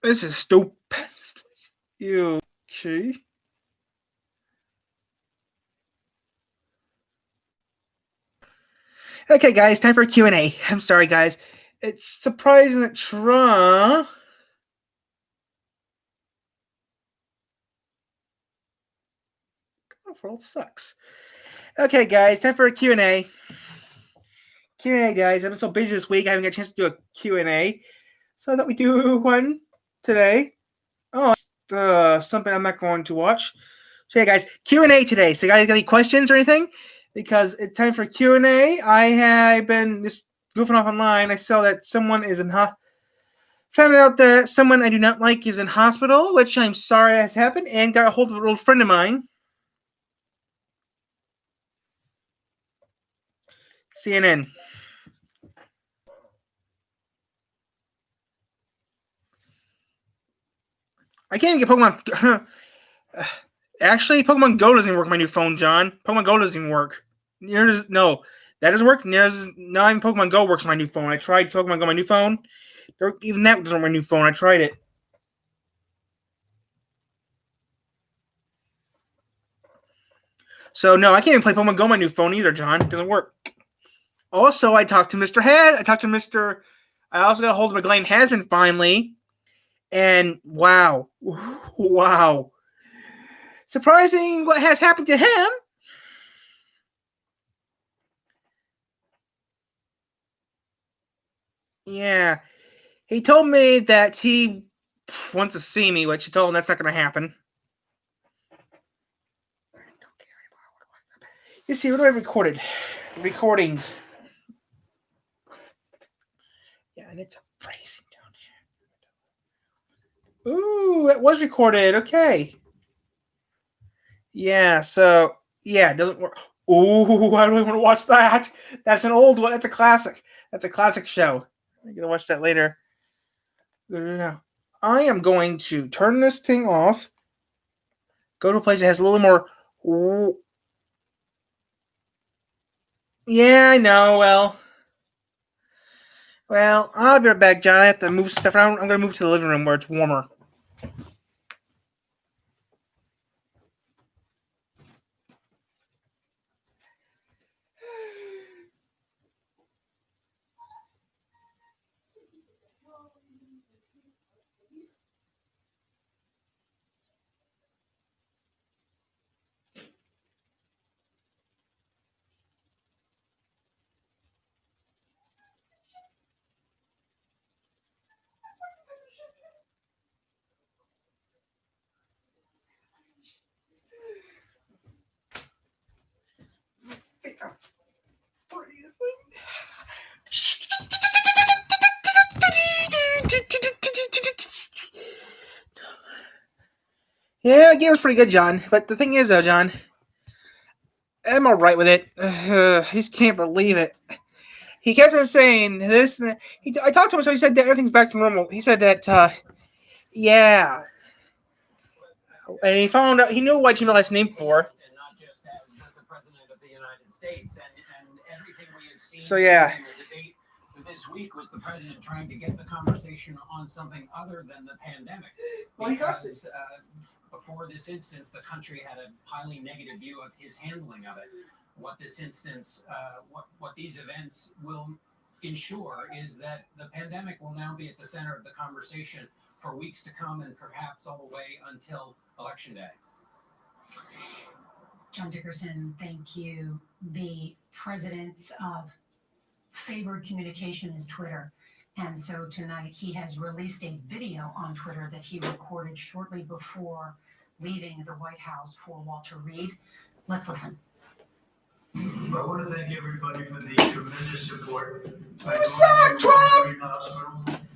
This is stupid. You okay? Okay, guys, time for a Q&A. I'm sorry, guys. It's surprising that Trump... The world sucks. Okay, guys, time for a Q&A. Q&A, guys. I've been so busy this week, I haven't got a chance to do a Q&A. So I thought we'd do one today. Oh, something I'm not going to watch. So yeah, guys, Q&A today. So you guys got any questions or anything? Because it's time for Q&A. I've been just goofing off online. I saw that someone is in found out that someone I do not like is in hospital, which I'm sorry has happened, and got a hold of an old friend of mine. CNN. I can't even get Pokemon. Actually, Pokemon Go doesn't work on my new phone, John. Pokemon Go doesn't even work. No, that doesn't work. Not even Pokemon Go works on my new phone. I tried Pokemon Go on my new phone. Even that doesn't work on my new phone. I tried it. So no, I can't even play Pokemon Go on my new phone either, John. It doesn't work. Also, I talked to Mr. Has. I talked to Mr. I also got a hold of McGlane Hasman finally. And wow. Surprising what has happened to him. Yeah. He told me that he wants to see me, which he told him that's not going to happen. You see, what do I recorded? Recordings. Yeah, and it's freezing down here. Ooh, it was recorded. Okay. Yeah, so, yeah, it doesn't work. Ooh, I really want to watch that. That's an old one. That's a classic. That's a classic show. I'm going to watch that later. Yeah. I am going to turn this thing off. Go to a place that has a little more. Ooh. Yeah, I know. Well, I'll be right back, John. I have to move stuff around. I'm going to move to the living room where it's warmer. Yeah, the game was pretty good, John. But the thing is, though, John, I'm all right with it. I just can't believe it. He kept on saying this. And I talked to him, so he said that everything's back to normal. He said that, yeah. And he found out, he knew what Gmail last name for. So, yeah. This week was the president trying to get the conversation on something other than the pandemic. Because before this instance, the country had a highly negative view of his handling of it. What this instance, what these events will ensure is that the pandemic will now be at the center of the conversation for weeks to come and perhaps all the way until Election Day. John Dickerson, thank you. The president's favored communication is Twitter. And so tonight he has released a video on Twitter that he recorded shortly before leaving the White House for Walter Reed. Let's listen. I want to thank everybody for the tremendous support. You suck, Trump!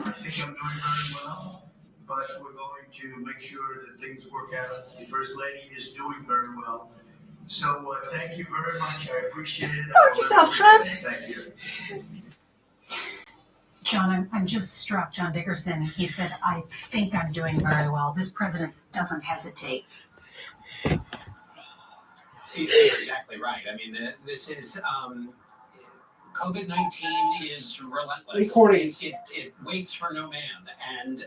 I think I'm doing very well, but we're going to make sure that things work out. The First Lady is doing very well. So thank you very much. I appreciate it. Fuck yourself, Trump. Thank you. John, I'm just struck. John Dickerson, he said, I think I'm doing very well. This president doesn't hesitate. You're exactly right. I mean, this is COVID-19 is relentless. Recordings. It waits for no man, and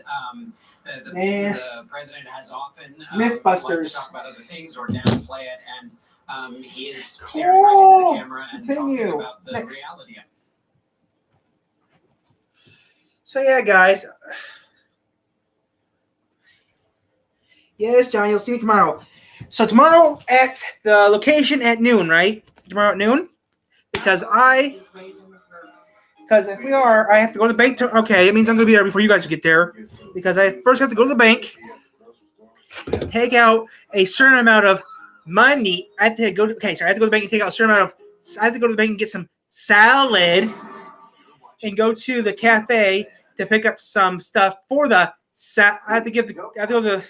the Man. the president has often Mythbusters. liked to talk about other things or downplay it, and he is staring right Cool. into the camera and Continue. talking about the Next. reality of it. So yeah, guys. Yes, John, you'll see me tomorrow. So tomorrow at the location at noon, right? Tomorrow at noon? Because if we are, I have to go to the bank. Okay, it means I'm going to be there before you guys get there. Because I first have to go to the bank, take out a certain amount of money. I have to go to the bank and take out a certain amount of. I have to go to the bank and get some salad, and go to the cafe to pick up some stuff for the. I have to go to the.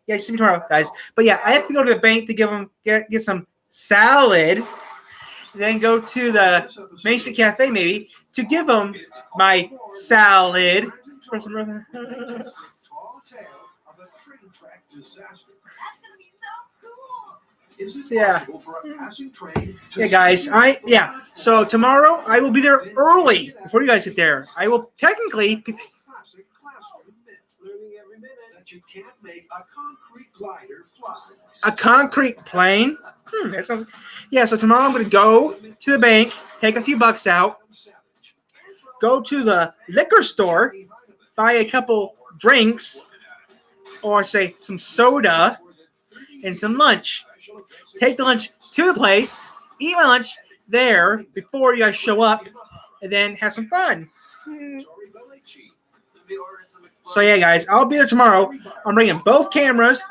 Yeah, see me tomorrow, guys. But yeah, I have to go to the bank to get some salad, then go to the Main Street Cafe maybe to give them my salad. For some Tall tale of a train track disaster. That's gonna be so cool. Is it Yeah. possible for a passing train to Yeah, guys. So tomorrow I will be there early before you guys get there. I will technically. Classic classroom myth. Learning every minute that you can't make a concrete glider fly. A concrete plane? That sounds. Yeah, so tomorrow I'm going to go to the bank, take a few bucks out, go to the liquor store, buy a couple drinks, or say some soda, and some lunch. Take the lunch to the place, eat my lunch there before you guys show up, and then have some fun. So yeah, guys, I'll be there tomorrow. I'm bringing both cameras.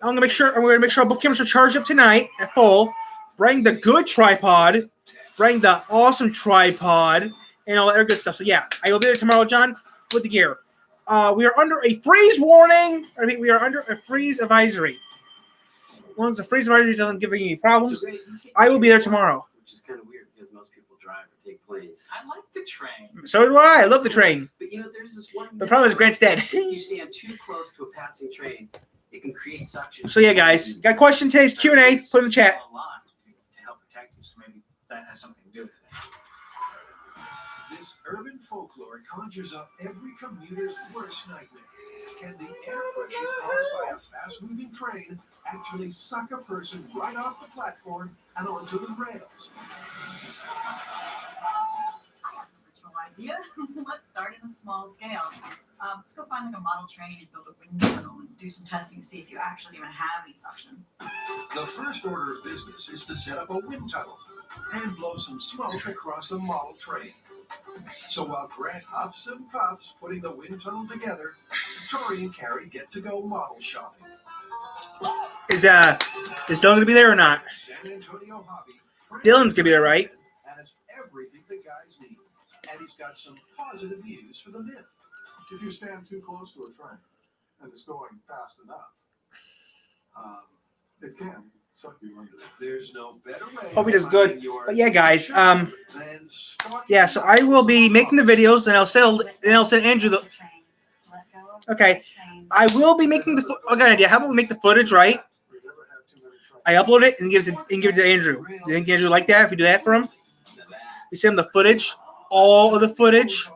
I'm gonna make sure both cameras are charged up tonight at full. Bring the good tripod, bring the awesome tripod, and all that other good stuff. So yeah, I will be there tomorrow, John, with the gear. We are under a freeze warning. I mean, we are under a freeze advisory. As long as the freeze advisory doesn't give any problems, I will be there tomorrow. Which is kind of weird because most people drive or take planes. I like the train. So do I. I love the train. But you know, there's this one. The problem is Grant's dead. If you stand too close to a passing train, it can create suction. So yeah, guys, got a question today's Q&A? Put in the chat. A lot to help protect you, so maybe that has something to do with it. This urban folklore conjures up every commuter's worst nightmare. Can the air pressure caused by a fast-moving train actually suck a person right off the platform and onto the rails? Original idea. Let's start in a small scale. Let's go find like a model train and build a wind tunnel and do some testing to see if you actually even have any suction. The first order of business is to set up a wind tunnel and blow some smoke across the model train. So while Grant huffs and puffs putting the wind tunnel together, Tori and Carrie get to go model shopping. Is Dylan gonna be there or not? San Antonio Hobby. Dylan's gonna be there, right? Has everything the guys need, and he's got some positive views for the myth. If you stand too close to a train and it's going fast enough, it can suck you under it. There's no better way. Hope he of does good. finding your But yeah, guys, than stalking yeah. So I will be making the videos, and I'll send Andrew the. Okay, I will be making the. I got an idea. How about we make the footage, right? We never have too many trains. I upload it and give it to Andrew. Do you think Andrew like that if we do that for him? We send him the footage, all of the footage.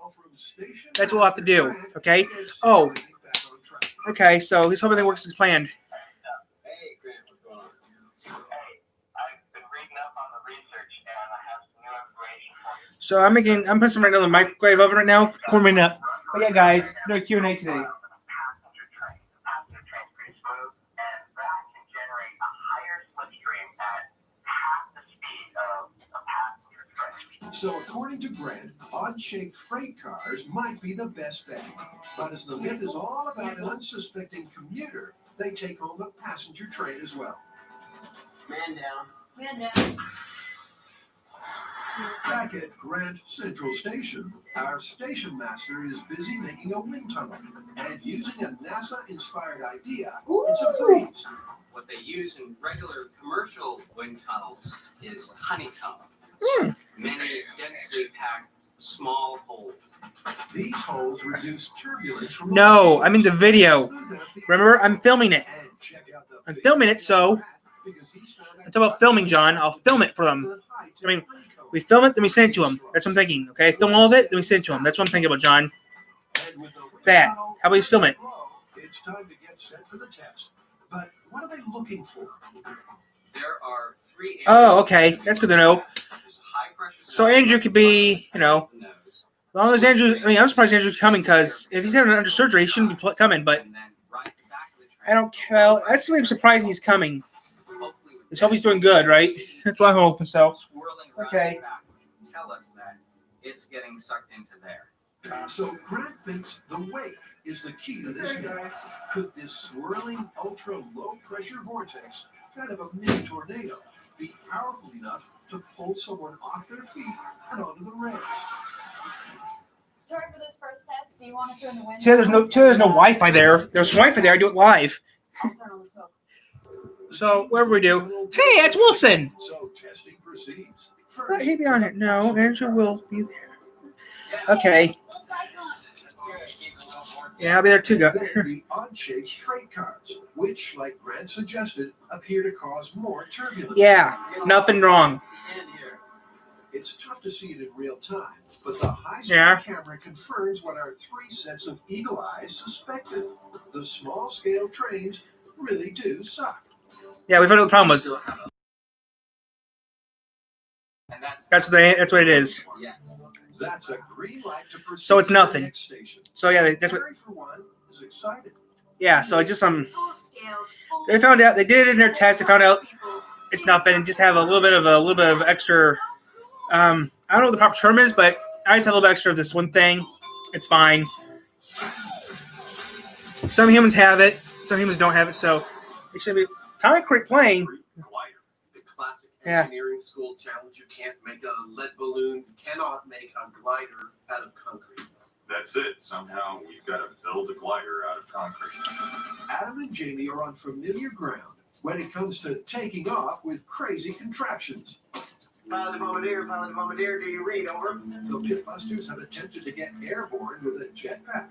That's what we'll have to do. Okay. Oh. Okay. So he's hoping that works as planned. Hey, Grant, what's going on? Hey, I've been reading up on the research and I have some new information for you. So I'm putting some right now in the microwave oven right now, warming up. But yeah, guys, no Q&A today. Passenger train. Passenger train is pretty smooth, and that can generate a higher slipstream at half the speed of a passenger train. So according to Grant, odd-shaped freight cars might be the best bet. But as the myth is all about an unsuspecting commuter, they take home the passenger train as well. Man down. Man down. Back at Grant Central Station, our station master is busy making a wind tunnel and using a NASA-inspired idea. It's a freeze. What they use in regular commercial wind tunnels is honeycomb. Many densely packed small holes. These holes reduce turbulence from No, I'm in the video. Remember, I'm filming it. I'm filming it, so I'm talking about filming, John. I'll film it for them. I mean, We film it, then we send it to him. That's what I'm thinking. Okay, film all of it, then we send it to him. That's what I'm thinking about, John. And with the wind That. tunnel How about you film it? low, it's time to get set for the test. But what are they looking for? There are 3 areas. Oh, okay. That's good to know. There's high pressure So zone Andrew could be, you know, the nose. as long as Andrew. I mean, I'm surprised Andrew's coming because if he's having under surgery, he shouldn't be coming. But And then right back of the I don't. Well, that's really surprising he's coming. Hopefully with Let's hope he's doing good, right? That's what I'm hoping. So swirling around Okay. the back, which will tell us that it's getting sucked into there. So Grant thinks the wake is the key to this hit. Could this swirling ultra-low pressure vortex, kind of a mini tornado, be powerful enough to pull someone off their feet and onto the rails? Sorry for this first test. Do you want to turn the wind? there's no Wi-Fi there. There's Wi-Fi there. I do it live. I'll turn on the smoke. So whatever we do. Hey, it's Wilson. So testing proceeds. He'll be on it. No, Andrew will be there. Okay. Yeah, I'll be there too, guys. Then the odd-shaped freight cars, which, like Grant suggested, appear to cause more turbulence. Yeah, nothing wrong. It's tough to see it in real time, but the high-speed Yeah. camera confirms what our 3 sets of eagle eyes suspected. The small-scale trains really do suck. Yeah, we found out the problem was. And that's That's what it is. Yeah. That's a green light to proceed So it's to the nothing. next station. So yeah, that's what. Harry, for one, is excited. Yeah, so I just Full scales, full They found out. They did it in their test. They found out it's nothing. Just have a little bit of extra. I don't know what the proper term is, but I just have a little extra of this one thing. It's fine. Some humans have it. Some humans don't have it. So it should be concrete plane. Glider, the classic Yeah. engineering school challenge. You can't make a lead balloon. You cannot make a glider out of concrete. That's it. Somehow we've got to build a glider out of concrete. Adam and Jamie are on familiar ground when it comes to taking off with crazy contraptions. Pilot Bombardier, do you read? Over. The Mythbusters have attempted to get airborne with a jetpack.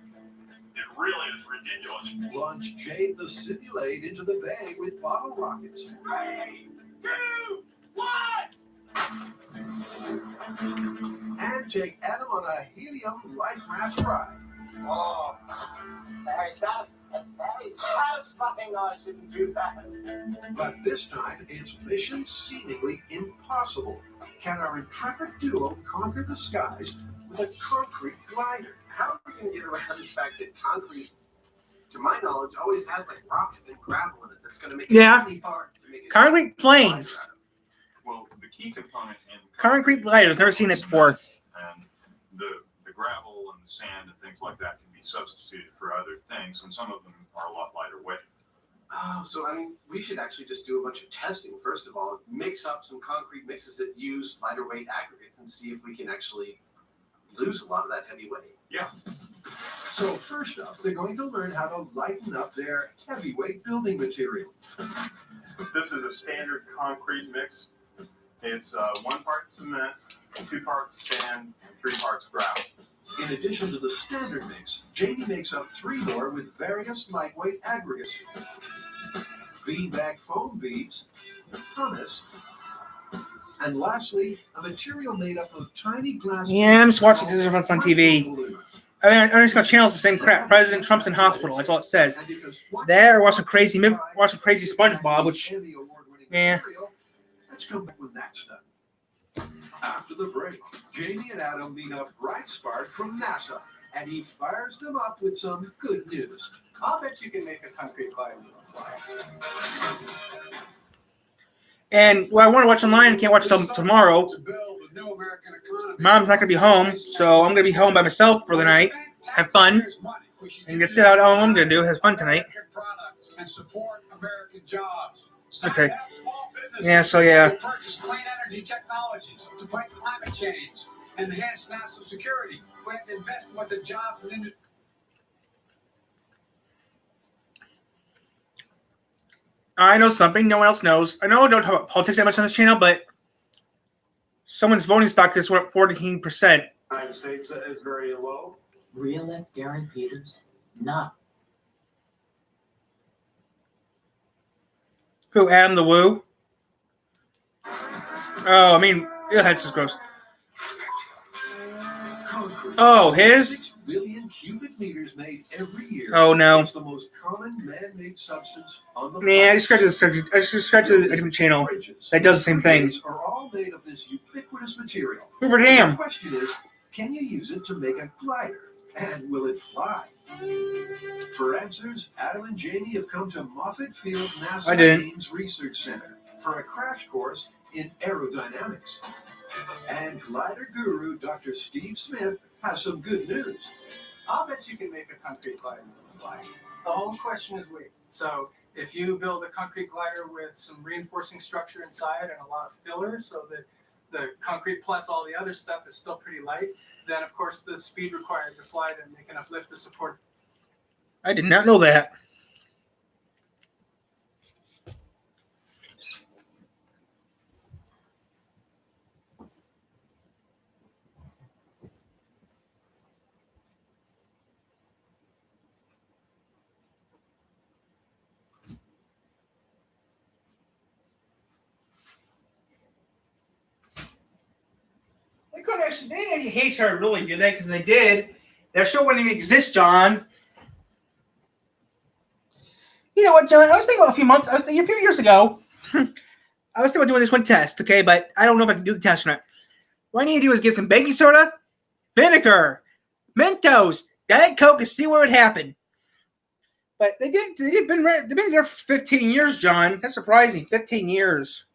It really is ridiculous. Launch Jade the Simulate into the bay with bottle rockets. 3, 2, 1. And take Adam on a helium life raft ride. Oh, that's very satisfying. I shouldn't do that. But this time, it's mission seemingly impossible. Can our intrepid duo conquer the skies with a concrete glider? How are we going to get around the fact that concrete, to my knowledge, always has like rocks and gravel in it? That's going to make it Yeah. really hard to make it. Concrete planes. Well, the key component in Concrete gliders. Never seen it before. And the gravel and the sand and things like that can be substituted for other things, and some of them are a lot lighter weight. Oh, so I mean, we should actually just do a bunch of testing. First of all, mix up some concrete mixes that use lighter weight aggregates and see if we can actually lose a lot of that heavy weight. Yeah. So first up, they're going to learn how to lighten up their heavyweight building material. This is a standard concrete mix. It's 1 part cement, 2 parts sand, and 3 parts gravel. In addition to the standard mix, Jamie makes up 3 more with various lightweight aggregates. Beanbag foam beads, pumice, and lastly, a material made up of tiny glass. Yeah, I'm just watching this on TV. I mean, I'm just gonna channel the same crap. President Trump's in hospital. That's all it says. There, watch some crazy SpongeBob, which, yeah. Let's come back when that's done. After the break, Jamie and Adam meet up Bright Spark from NASA, and he fires them up with some good news. I'll bet you can make a concrete glider fly. And well, I want to watch online. I can't watch till tomorrow. Mom's not gonna be home, so I'm gonna be home by myself for the night. Have fun, and that's it. All I'm gonna do. Have fun tonight. Okay. Yeah. So yeah. Purchase clean energy technologies to fight climate change, enhance national security. We have to invest in what the jobs and industry. I know something no one else knows. I know I don't talk about politics that much on this channel, but someone's voting stock is up 14%. United States is very low. Re-elect Darren Peters? No. Who, Adam the Woo? Oh, I mean, yeah, that's just gross. Oh, his? 6 billion cubic meters made every year. Oh, no. It's the most common man-made substance on the Man, I planet. just subscribed to a different channel that does the same thing. Bridges are all made of this ubiquitous material. Hoover The Dam. question is, can you use it to make a glider? And will it fly? For answers, Adam and Jamie have come to Moffett Field I did. NASA Ames Research Center for a crash course in aerodynamics. And glider guru Dr. Steve Smith has some good news. I'll bet you can make a concrete glider fly. The whole question is weight. So if you build a concrete glider with some reinforcing structure inside and a lot of filler so that the concrete plus all the other stuff is still pretty light, then of course the speed required to fly to make enough lift to support. I did not know that. They couldn't actually. They didn't hate her really, did they? Because they did. Their show wouldn't even exist, John. You know what, John? I was thinking about a few years ago. I was thinking about doing this one test, okay? But I don't know if I can do the test or not. What I need to do is get some baking soda, vinegar, Mentos, Diet Coke, and see what would happen. But they've been there for 15 years, John. That's surprising. 15 years.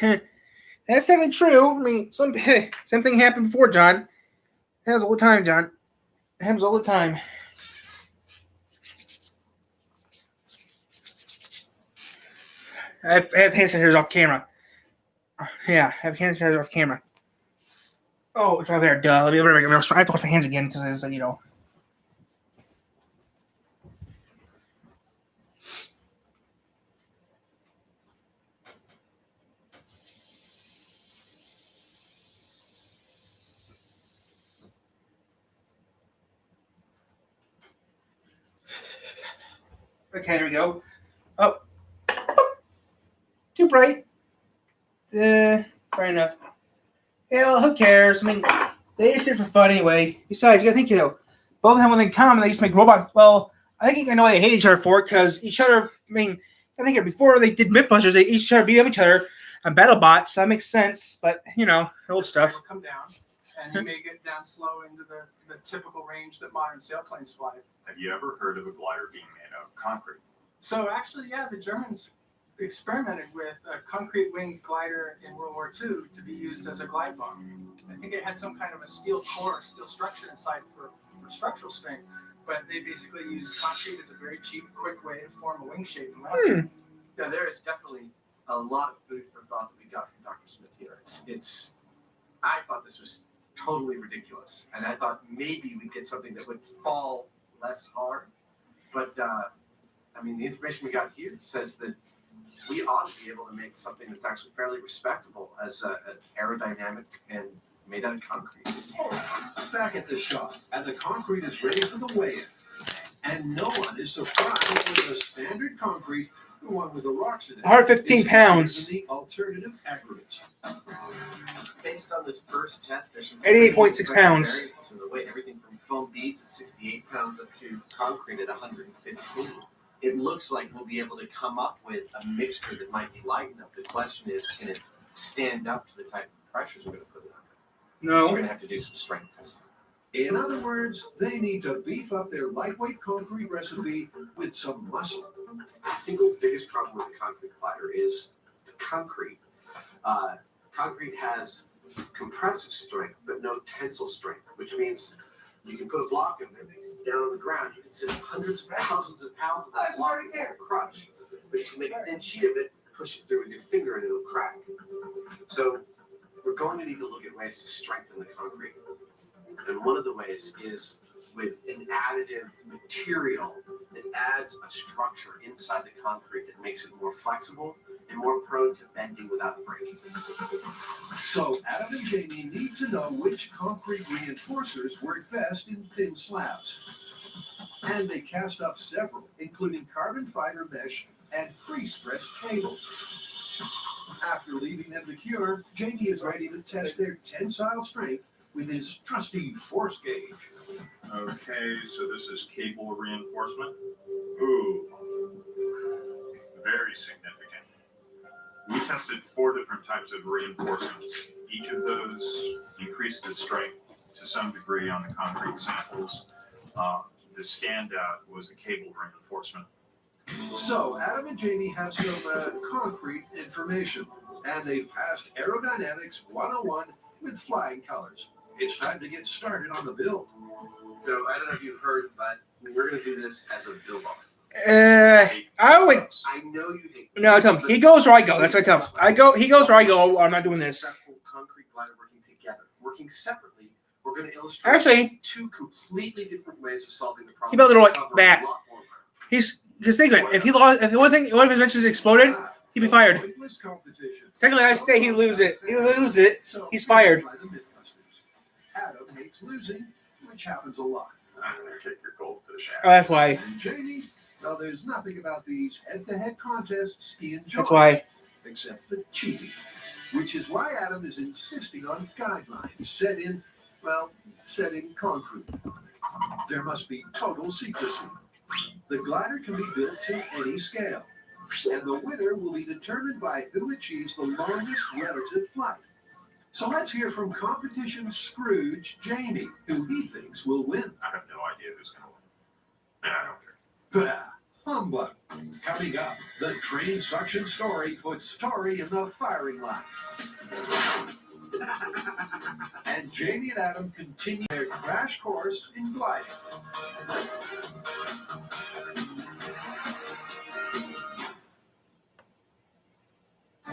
That's definitely true. I mean, same thing happened before, John. It happens all the time, John. It happens all the time. I have hand sanitizers off camera. Yeah, I have hand sanitizers off camera. Oh, it's right there. Duh. I have to wash my hands again because, you know. Okay, there we go. Oh. Too bright. Bright enough. Yeah, well, who cares? I mean, they just did it for fun anyway. Besides, you gotta think, both of them have one thing in common. They used to make robots. Well, I think I know they hate each other for it because each other, I mean, I think before they did Mythbusters, they each other beat up each other on BattleBots. So that makes sense. But, old stuff. Will come down, and you may get down slow into the typical range that modern sailplanes fly. Have you ever heard of a glider being made out of concrete? So actually, yeah, the Germans experimented with a concrete winged glider in World War II to be used as a glide bomb. I think it had some kind of a steel core, steel structure inside for structural strength, but they basically used concrete as a very cheap, quick way to form a wing shape. Yeah, there is definitely a lot of food for thought that we got from Dr. Smith here. I thought this was totally ridiculous, and I thought maybe we'd get something that would fall less hard. But I mean, the information we got here says that we ought to be able to make something that's actually fairly respectable as an aerodynamic and made out of concrete. Back at the shop, and the concrete is ready for the weigh-in. And no one is surprised with the standard concrete, the one with the rocks in it. 115 pounds. The alternative aggregates. Based on this first test, there's some 88.6 pounds. variances in the weight, everything from foam beads at 68 pounds up to concrete at 115. It looks like we'll be able to come up with a mixture that might be light enough. The question is, can it stand up to the type of pressures we're going to put it under? No. We're going to have to do some strength testing. In other words, they need to beef up their lightweight concrete recipe with some muscle. The single biggest problem with the concrete glider is the concrete. Concrete has compressive strength, but no tensile strength, which means you can put a block in there down on the ground. You can sit hundreds of thousands of pounds of that block in a crutch, but you can make a thin sheet of it, push it through with your finger, and it'll crack. So we're going to need to look at ways to strengthen the concrete. And one of the ways is with an additive material that adds a structure inside the concrete that makes it more flexible and more prone to bending without breaking. So Adam and Jamie need to know which concrete reinforcers work best in thin slabs. And they cast up several, including carbon fiber mesh and pre-stressed cable. After leaving them to cure, Jamie is ready to test their tensile strength with his trusty force gauge. Okay, so this is cable reinforcement. Ooh, very significant. We tested 4 different types of reinforcements. Each of those increased the strength to some degree on the concrete samples. The standout was the cable reinforcement. So Adam and Jamie have some concrete information, and they've passed Aerodynamics 101 with flying colors. It's time to get started on the build. So I don't know if you've heard, but we're going to do this as a build-off. I would. I know you hate. No, I tell him he goes or I go. That's what I tell him. I go. He goes or I go. I'm not doing this. Successful concrete glider working together, working separately. We're going to illustrate Actually, 2 completely different ways of solving the problem. he built it like Cover a that. lot more ground. He's because think of it. If he lost, if one of his inventions exploded, he'd be fired. Pointless competition. Technically, I stay. He lose it. He lose it. So He's fired. by the Mythbusters. Adam hates losing, which happens a lot. I'm going to kick your goldfish Oh, that's why. And Jamie, well, there's nothing about these head-to-head contests he enjoys. That's why. Except the cheating, which is why Adam is insisting on guidelines set in concrete. There must be total secrecy. The glider can be built to any scale, and the winner will be determined by who achieves the longest relative flight. So let's hear from competition Scrooge Jamie, who he thinks will win. I have no idea who's going to win. I don't care. Bah, humbug. Coming up, the train suction story puts Tori in the firing line. And Jamie and Adam continue their crash course in gliding.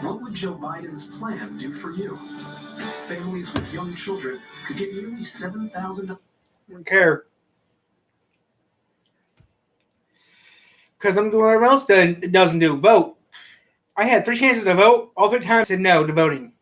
What would Joe Biden's plan do for you? Families with young children could get nearly $7,000. Don't care. Because I'm doing whatever else it doesn't do. Vote. I had 3 chances to vote. All 3 times I said no to voting.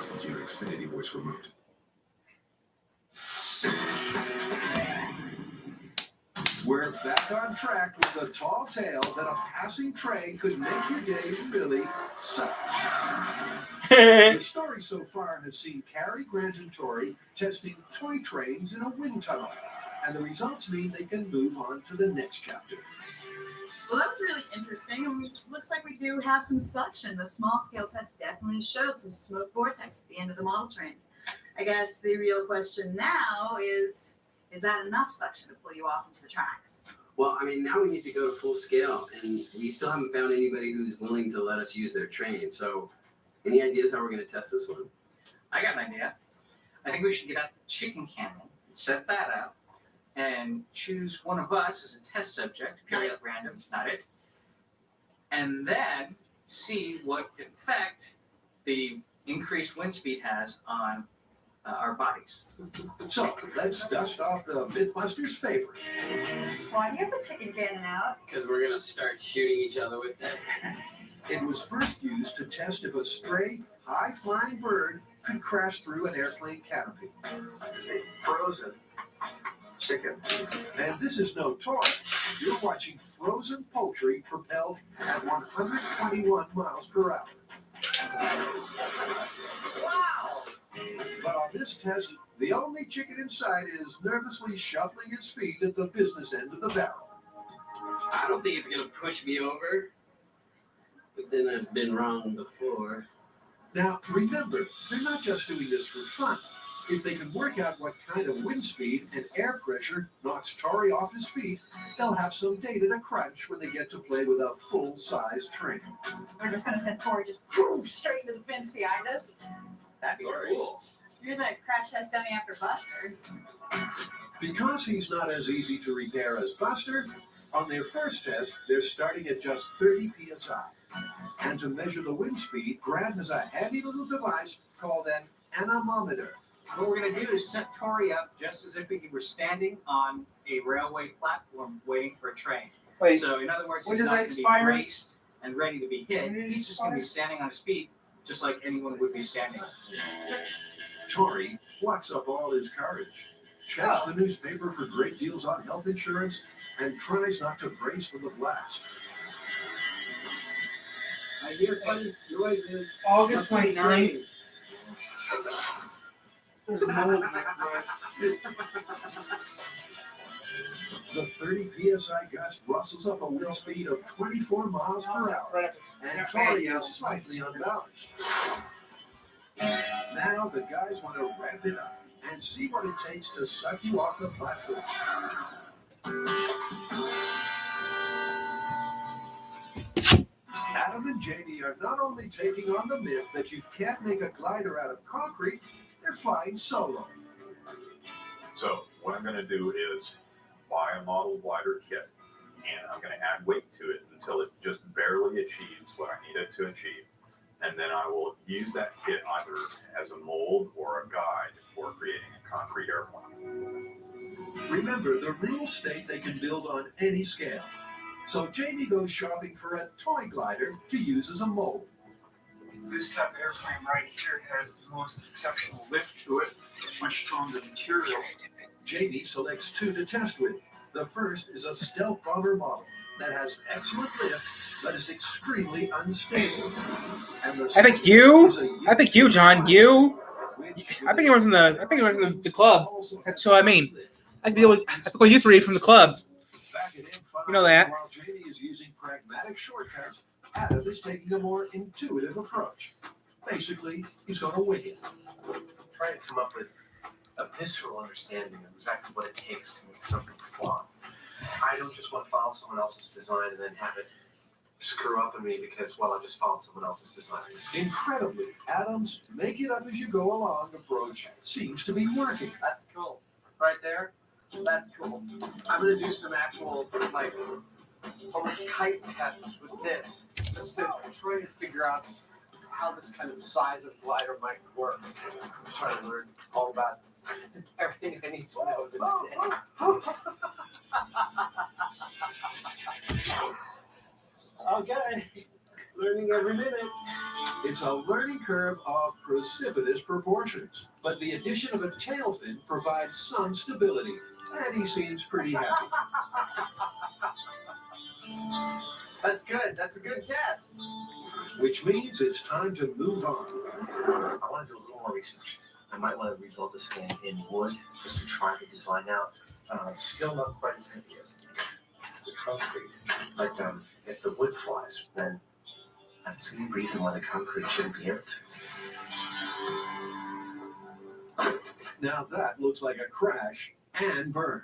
Since your Xfinity voice removed. We're back on track with the tall tale that a passing train could make your day really suck. The story so far has seen Cary Grant and Tori testing toy trains in a wind tunnel, and the results mean they can move on to the next chapter. Well, that was really interesting, and looks like we do have some suction. The small-scale test definitely showed some smoke vortex at the end of the model trains. I guess the real question now is that enough suction to pull you off into the tracks? Well, I mean, now we need to go to full scale, and we still haven't found anybody who's willing to let us use their train. So, any ideas how we're going to test this one? I got an idea. I think we should get out the chicken cannon, set that up, and choose one of us as a test subject, purely at random, not it, and then see what effect the increased wind speed has on our bodies. So let's dust off the Mythbusters' favorite. Why do you have the chicken cannon out? Because we're going to start shooting each other with it. It was first used to test if a stray, high-flying bird could crash through an airplane canopy. It's a frozen chicken. And this is no toy. You're watching frozen poultry propelled at 121 miles per hour. Wow! But on this test, the only chicken inside is nervously shuffling its feet at the business end of the barrel. I don't think it's going to push me over. But then I've been wrong before. Now, remember, they're not just doing this for fun. If they can work out what kind of wind speed and air pressure knocks Tori off his feet, they'll have some data to crunch when they get to play with a full-size train. We're just gonna send Tori just straight into the fence behind us. That'd be cool. You're the crash test dummy after Buster. Because he's not as easy to repair as Buster, on their first test, they're starting at just 30 psi. And to measure the wind speed, Grant has a handy little device called an anemometer. What we're going to do is set Tori up just as if we were standing on a railway platform waiting for a train. Wait, So, in other words, when he's does not that going to be expire? braced and ready to be hit. When does it He's just going to be standing on his feet, just like anyone would be standing. Tori plucks up all his courage, checks the newspaper for great deals on health insurance, and tries not to brace for the blast. I hear funny noises. August 29th. There's mold in that bread. The 30 psi gust rustles up a wind speed of 24 miles per hour, and Tori is slightly unbalanced. Now the guys want to ramp it up and see what it takes to suck you off the platform. Adam and JD are not only taking on the myth that you can't make a glider out of concrete, they're flying solo. So what I'm going to do is buy a model glider kit, and I'm going to add weight to it until it just barely achieves what I need it to achieve. And then I will use that kit either as a mold or a guide for creating a concrete airplane. Remember, the rules state they can build on any scale. So Jamie goes shopping for a toy glider to use as a mold. This type of airplane right here has the most exceptional lift to it, much stronger material. Jamie selects two to test with. The first is a stealth bomber model that has excellent lift, but is extremely unstable. And I think you, John, you. I think you went from the club. That's what I mean. I pick one of you three from the club. You know that. While Jamie is using pragmatic shortcuts, Adam is taking a more intuitive approach. Basically, he's going to wing it. Trying to come up with a visceral understanding of exactly what it takes to make something fly. I don't just want to follow someone else's design and then have it screw up on me because, well, I just followed someone else's design. Incredibly, Adam's make it up as you go along approach seems to be working. That's cool. Right there? That's cool. I'm going to do some actual, like, almost kite tests with this, just to try to figure out how this kind of size of glider might work. I'm trying to learn all about everything I need to know today. Okay. Learning every minute. It's a learning curve of precipitous proportions, but the addition of a tail fin provides some stability, and he seems pretty happy. That's good. That's a good test. Which means it's time to move on. I want to do a little more research. I might want to rebuild this thing in wood just to try the design out. Still not quite as heavy as the concrete. But if the wood flies, then I don't see any reason why the concrete shouldn't be able to. Now that looks like a crash and burn.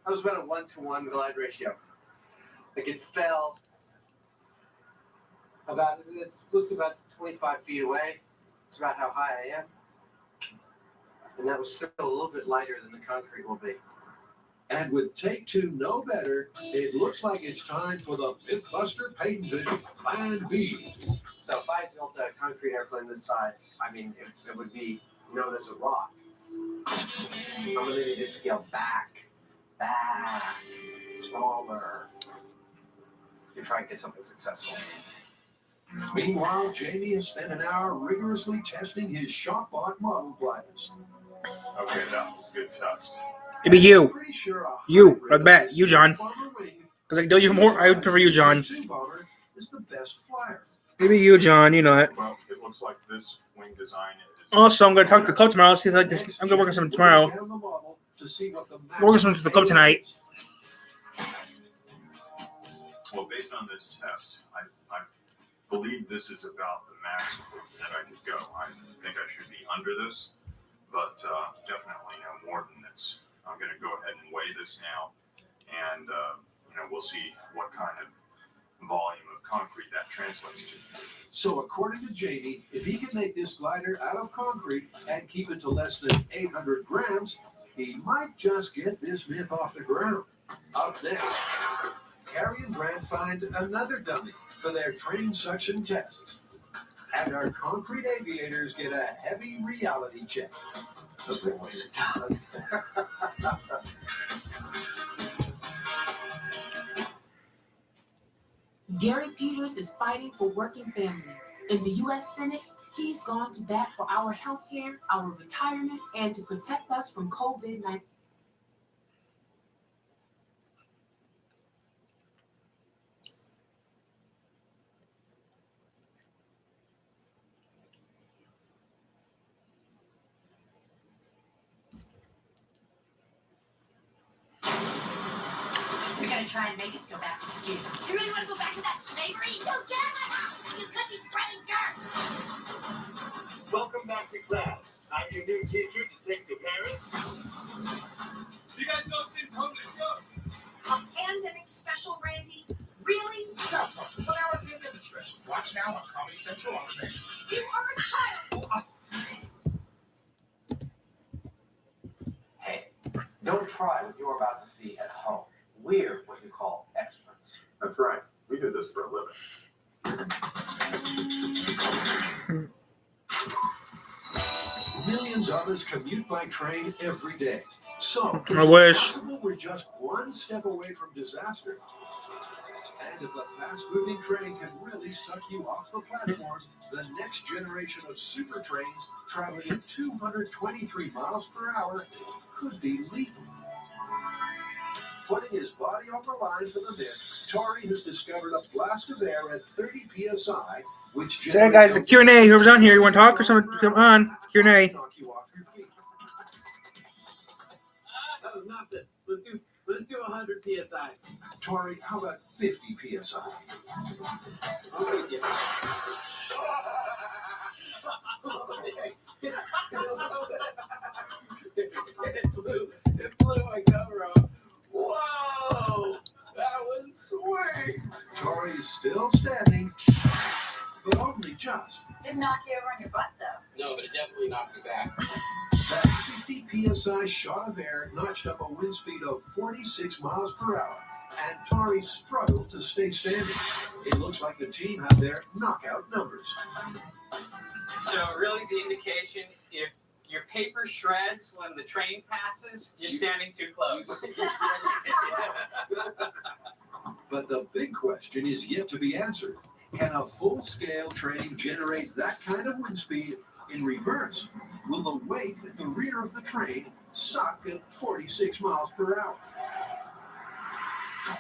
That was about a 1-to-1 glide ratio. Like it fell about, it looks about 25 feet away. It's about how high I am. And that was still a little bit lighter than the concrete will be. And with take two no better, it looks like it's time for the Mythbuster patented Plan B. So if I built a concrete airplane this size, I mean, it would be known as a rock. I'm going to need to scale back, smaller. You try and get something successful. Meanwhile, Jamie has spent an hour rigorously testing his shop-bought model gliders. Okay, that was a good test. It'd be you. Pretty sure You, right the bat. You, John. Because I know you more. I would prefer you, John. Bomber is the best flyer. Maybe you, John. You know it. Well, it looks like this wing design is. Also, I'm going to talk to the club tomorrow. See if I like this. I'm going to work on something tomorrow. Down the model to see what the I'm working on something for the club tonight. Well, based on this test, I believe this is about the maximum that I could go. I think I should be under this, but definitely no more than this. I'm going to go ahead and weigh this now, and we'll see what kind of volume of concrete that translates to. So according to Jamie, if he can make this glider out of concrete and keep it to less than 800 grams, he might just get this myth off the ground. Up next, Carrie and Brad find another dummy for their train suction tests. And our concrete aviators get a heavy reality check. This thing weighs a ton. Gary Peters is fighting for working families. In the U.S. Senate, he's gone to bat for our health care, our retirement, and to protect us from COVID-19. You're gonna try and make us go back to school. You really want to go back to that slavery? Don't get in my house! You could be spreading germs! Welcome back to class. I'm your new teacher, Detective Harris. You guys don't seem totally stoked. A pandemic special, Randy? Really? So, what our pandemic special? Watch now on Comedy Central on the You are a child! Hey, don't try what you're about to see at home. We're what you call experts. That's right. We do this for a living. Millions of us commute by train every day. So, I wish. it's possible we're just one step away from disaster. And if a fast-moving train can really suck you off the platform, the next generation of super trains traveling at 223 miles per hour could be lethal. Putting his body on the line for the myth, Tori has discovered a blast of air at 30 psi, which So, hey guys, the Q&A. Whoever's on here, you want to talk or something? Come on. It's Q&A. knock you off your feet. That was nothing. Let's do 100 psi. Tori, how about 50 psi? Okay. It blew my cover off. Whoa! That was sweet! Tori is still standing, but only just. Didn't knock you over on your butt, though. No, but it definitely knocked me back. That 50 psi shot of air notched up a wind speed of 46 miles per hour, and Tori struggled to stay standing. It looks like the team have their knockout numbers. So really the indication, if your paper shreds when the train passes, you're standing too close. But the big question is yet to be answered. Can a full-scale train generate that kind of wind speed in reverse? Will the weight at the rear of the train suck at 46 miles per hour?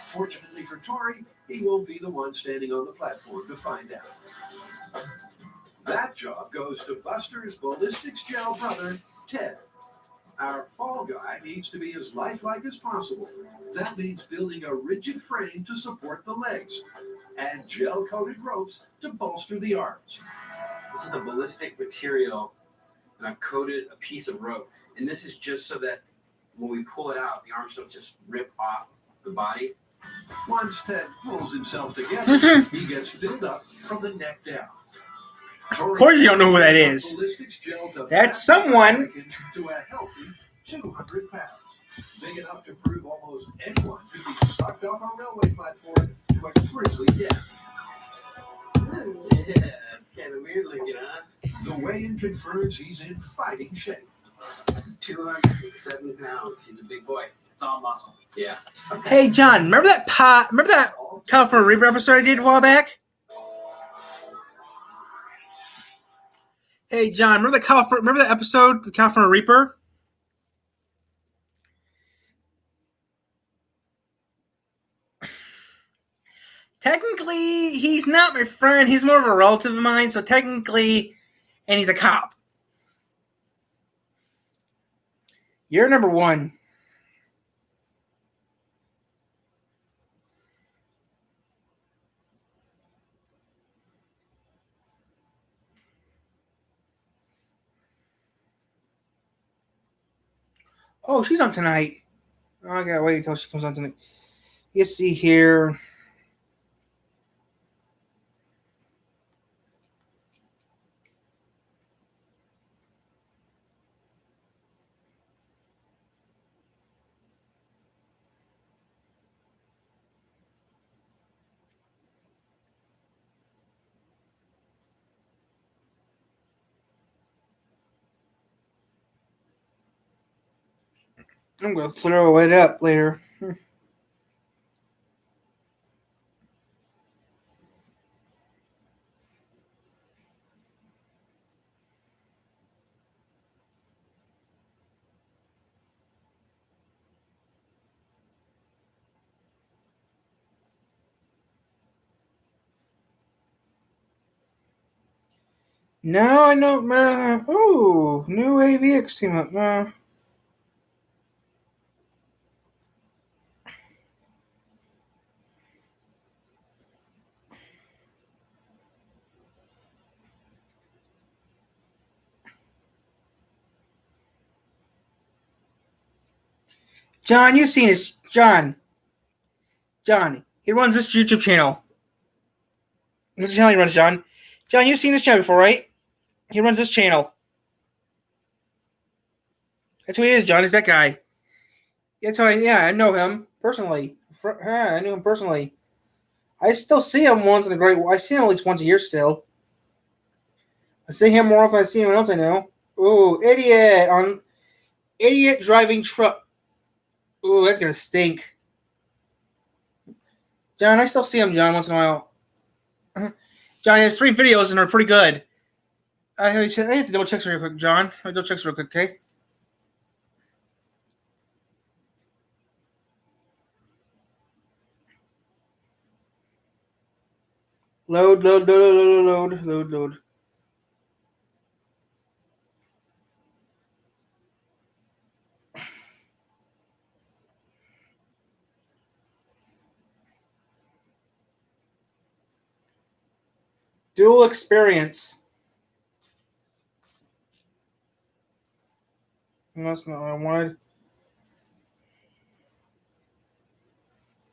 Fortunately for Tori, he won't be the one standing on the platform to find out. That job goes to Buster's ballistics gel brother, Ted. Our fall guy needs to be as lifelike as possible. That means building a rigid frame to support the legs and gel-coated ropes to bolster the arms. This is the ballistic material, and I've coated a piece of rope. And this is just so that when we pull it out, the arms don't just rip off the body. Once Ted pulls himself together, he gets filled up from the neck down. Of course you don't know who that is. That's someone. To a healthy 200 pounds. Big enough to prove almost anyone could be sucked off a railway platform to a grisly death. Yeah, that's kind of weird looking, huh? The weigh-in confirms he's in fighting shape. 207 pounds. He's a big boy. It's all muscle. Yeah. Hey, John, remember that California Reaper episode I did a while back? Hey, John, remember that episode, the California Reaper? Technically, he's not my friend. He's more of a relative of mine, so technically, and he's a cop. You're number one. Oh, she's on tonight. Oh, I gotta wait until she comes on tonight. You see here. I'm gonna throw it up later. No, I don't remember. Oh, new AVX team up. John, you've seen his John. He runs this YouTube channel. This is the channel he runs, John. John, you've seen this channel before, right? He runs this channel. That's who he is, John. Is that guy? That's how I know him personally. I knew him personally. I still see him once in a great. I see him at least once a year still. I see him more often than I see anyone else I know. Ooh, idiot driving truck. Ooh, that's gonna stink. John, I still see him, John, once in a while. John, he has 3 videos and they're pretty good. I have to double check real quick, John. I'll double check real quick, okay? Load. Dual experience. That's not what I wanted.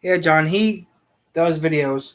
Yeah, John, he does videos.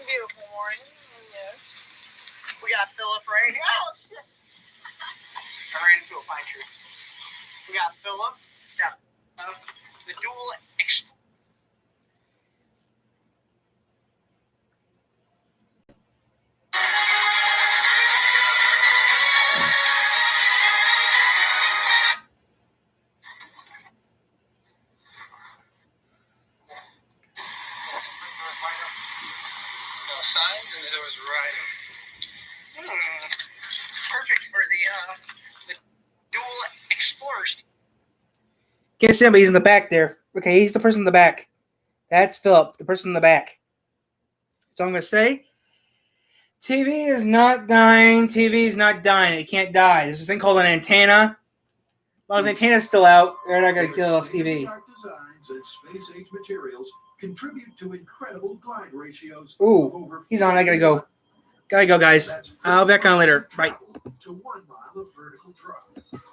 Beautiful morning. Yes. We got Philip right here. Oh, shit. I ran into a pine tree. We got Philip. Got the dual no signs, and there was writing. Perfect for the dual explorers. Can't see him, but he's in the back there. Okay, he's the person in the back. That's Philip, the person in the back. That's all I'm going to say. TV is not dying. TV is not dying. It can't die. There's this thing called an antenna. As long as the antenna's still out, they're not going to kill off TV. Designs and space-age materials contribute to incredible glide ratios Ooh, of over he's on. I gotta go. Gotta go, guys. I'll be back on later. Bye. to 1 mile of vertical drop.